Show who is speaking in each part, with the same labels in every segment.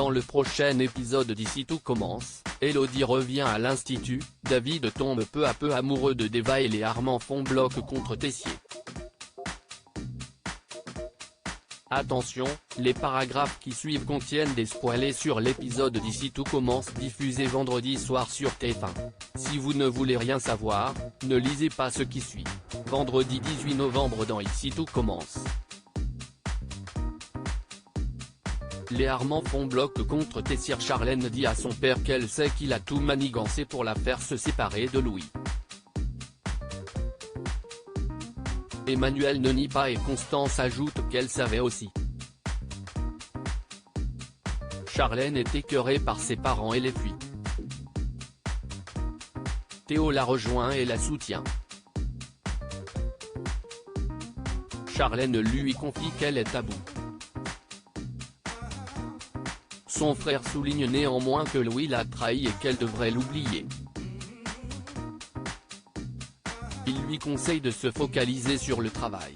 Speaker 1: Dans le prochain épisode d'Ici tout commence, Elodie revient à l'institut, David tombe peu à peu amoureux de Deva et les Armands font bloc contre Tessier. Attention, les paragraphes qui suivent contiennent des spoilers sur l'épisode d'Ici tout commence diffusé vendredi soir sur TF1. Si vous ne voulez rien savoir, ne lisez pas ce qui suit. Vendredi 18 novembre dans Ici tout commence. Les Armands font bloc contre Tessier. Charlène dit à son père qu'elle sait qu'il a tout manigancé pour la faire se séparer de Louis. Emmanuel ne nie pas et Constance ajoute qu'elle savait aussi. Charlène est écœurée par ses parents et les fuit. Théo la rejoint et la soutient. Charlène lui confie qu'elle est à bout. Son frère souligne néanmoins que Louis l'a trahi et qu'elle devrait l'oublier. Il lui conseille de se focaliser sur le travail.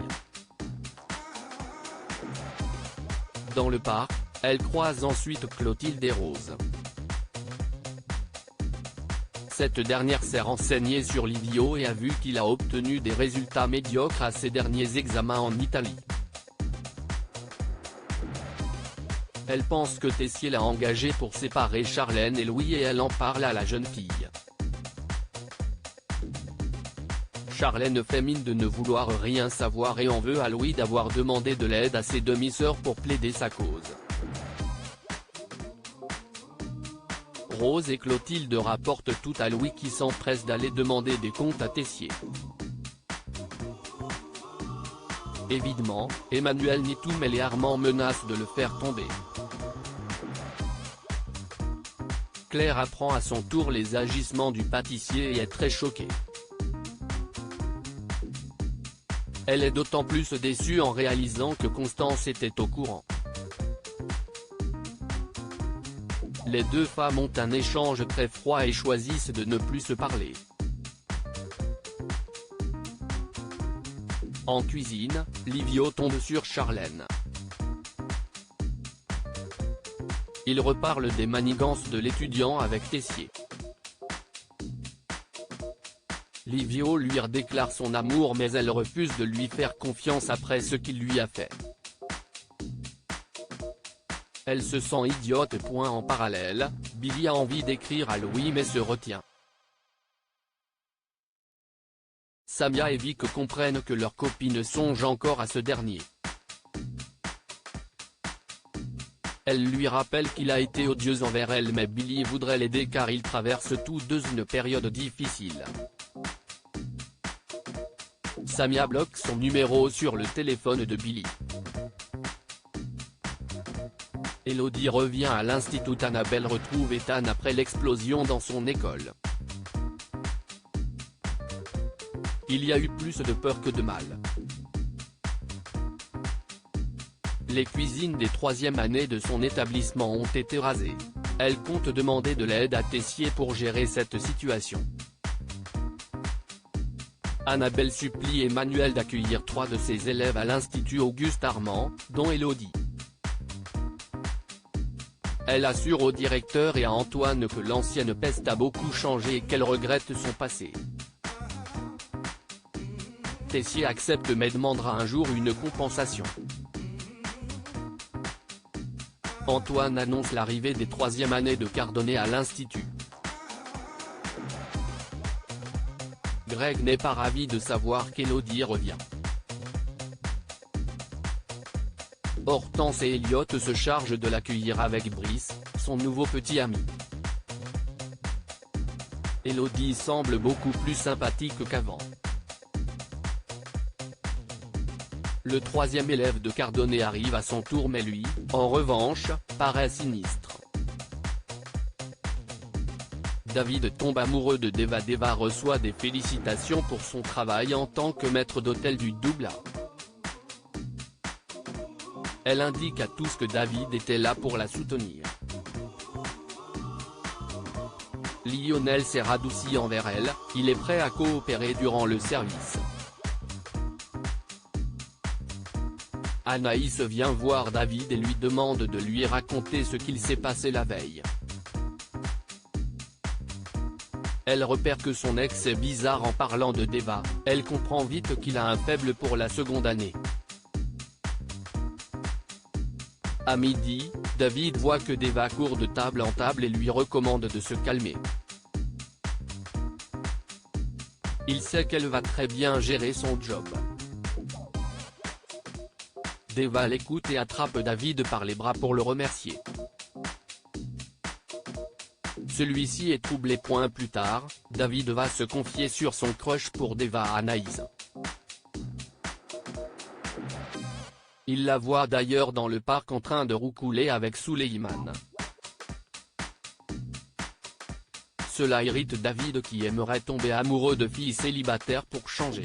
Speaker 1: Dans le parc, elle croise ensuite Clotilde et Rose. Cette dernière s'est renseignée sur Livio et a vu qu'il a obtenu des résultats médiocres à ses derniers examens en Italie. Elle pense que Tessier l'a engagée pour séparer Charlène et Louis et elle en parle à la jeune fille. Charlène fait mine de ne vouloir rien savoir et en veut à Louis d'avoir demandé de l'aide à ses demi-sœurs pour plaider sa cause. Rose et Clotilde rapportent tout à Louis qui s'empresse d'aller demander des comptes à Tessier. Évidemment, Emmanuel nie tout mais les Armands menacent de le faire tomber. Claire apprend à son tour les agissements du pâtissier et est très choquée. Elle est d'autant plus déçue en réalisant que Constance était au courant. Les deux femmes ont un échange très froid et choisissent de ne plus se parler. En cuisine, Livio tombe sur Charlène. Il reparle des manigances de l'étudiant avec Tessier. Livio lui redéclare son amour mais elle refuse de lui faire confiance après ce qu'il lui a fait. Elle se sent idiote. En parallèle, Billy a envie d'écrire à Louis mais se retient. Samia et Vic comprennent que leur copine songe encore à ce dernier. Elle lui rappelle qu'il a été odieux envers elle mais Billy voudrait l'aider car ils traversent tous deux une période difficile. Samia bloque son numéro sur le téléphone de Billy. Elodie revient à l'institut. Annabelle retrouve Ethan après l'explosion dans son école. Il y a eu plus de peur que de mal. Les cuisines des troisième années de son établissement ont été rasées. Elle compte demander de l'aide à Tessier pour gérer cette situation. Annabelle supplie Emmanuel d'accueillir 3 de ses élèves à l'Institut Auguste Armand, dont Elodie. Elle assure au directeur et à Antoine que l'ancienne peste a beaucoup changé et qu'elle regrette son passé. Tessier accepte mais demandera un jour une compensation. Antoine annonce l'arrivée des troisième années de Cardonnet à l'Institut. Greg n'est pas ravi de savoir qu'Elodie revient. Hortense et Elliot se chargent de l'accueillir avec Brice, son nouveau petit ami. Elodie semble beaucoup plus sympathique qu'avant. Le troisième élève de Cardonnet arrive à son tour mais lui, en revanche, paraît sinistre. David tombe amoureux de Deva. Deva reçoit des félicitations pour son travail en tant que maître d'hôtel du double A. Elle indique à tous que David était là pour la soutenir. Lionel s'est radouci envers elle, il est prêt à coopérer durant le service. Anaïs vient voir David et lui demande de lui raconter ce qu'il s'est passé la veille. Elle repère que son ex est bizarre en parlant de Deva, elle comprend vite qu'il a un faible pour la seconde année. À midi, David voit que Deva court de table en table et lui recommande de se calmer. Il sait qu'elle va très bien gérer son job. Deva l'écoute et attrape David par les bras pour le remercier. Celui-ci est troublé. Plus tard, David va se confier sur son crush pour Deva à Anaïs. Il la voit d'ailleurs dans le parc en train de roucouler avec Souleyman. Cela irrite David qui aimerait tomber amoureux de filles célibataires pour changer.